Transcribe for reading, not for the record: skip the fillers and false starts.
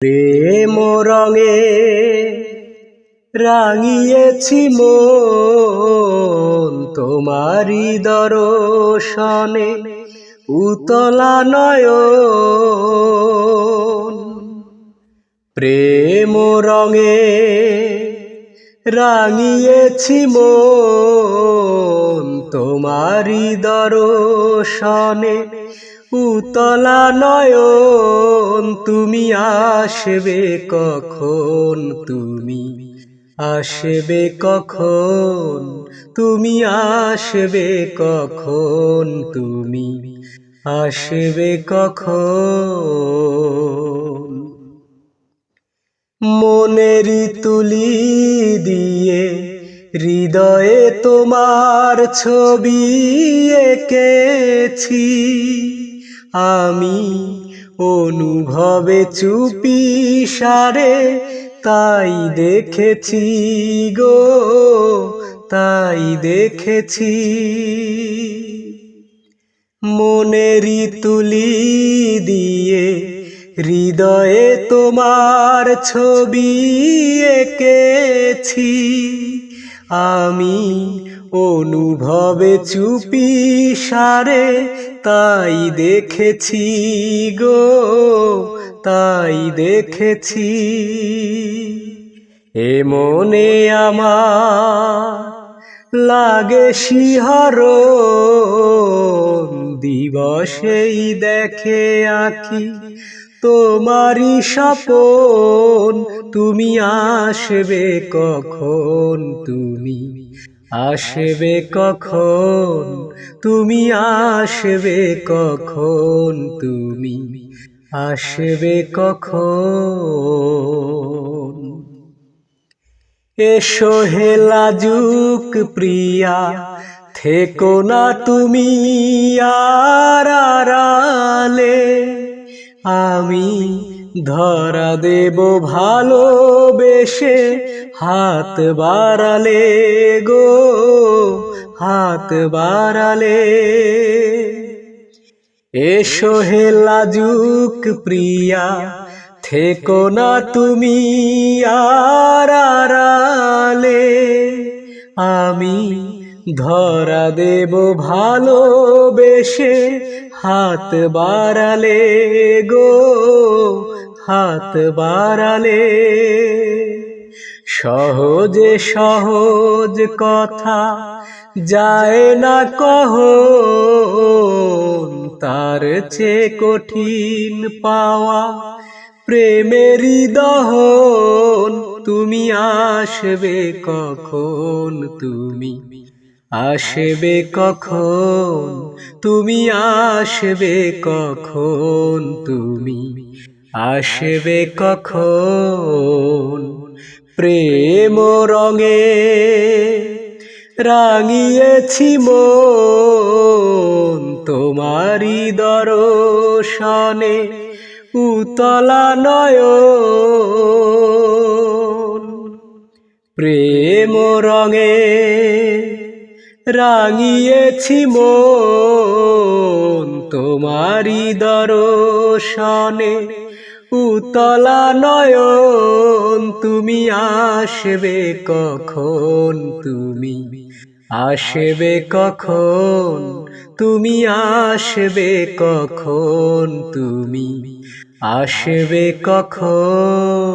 প্রেম রঙে রাঙিয়েছি মন তোমারি দর্শনে উতলা নয়ন। প্রেম রঙে রাঙিয়েছি মন তোমারি দর্শনে উতলা নয়ন। তুমি আসবে কখন, তুমি আসবে কখন, তুমি আসবে কখন, তুমি আসবে কখন। মনেরই তুলি দিয়ে হৃদয়ে তোমার ছবি এঁকেছি আমি অনুভবে চুপি সারে, তাই দেখেছি গো, তাই দেখেছি। মনেরই তুলি দিয়ে হৃদয়ে তোমার ছবি এঁকেছি আমি অনুভবে চুপি সারে, তাই দেখেছি গো, তাই দেখেছি। এ মনে আমার লাগে শিহরণ, দিবসেই দেখে আঁখি তোমারি স্বপন। তুমি আসবে কখন, তুমি আসবে কখন, তুমি আসবে কখন, তুমি আসবে কখন। এসো হে লাজুক প্রিয়া, থেকো না তুমি আর আড়ালে, আমি ধরা দেব ভালোবেসে হাত বাড়ালে গো, হাত বাড়ালে। এসো হে লাজুক প্রিয়া, থেকো না তুমি আর আড়ালে, আমি ধরা দেব ভালোবেসে হাত বাড়ালে গো, হাত বাড়ালে। সহজে সহজ কথা যায় না কহন, তার চেয়ে কঠিন পাওয়া প্রেমেরই দহন। তুমি আসবে কখন, তুমি আসবে কখন, তুমি আসবে কখন, তুমি আসবে কখন। প্রেম রঙে রাঙিয়েছি মন তোমারি দর্শনে উতলা নয়ন। প্রেম রঙে রাঙিয়েছি মন তোমারি দর্শনে উতলা নয়ন। তুমি আসবে কখন, তুমি আসবে কখন, তুমি আসবে কখন, তুমি আসবে কখন।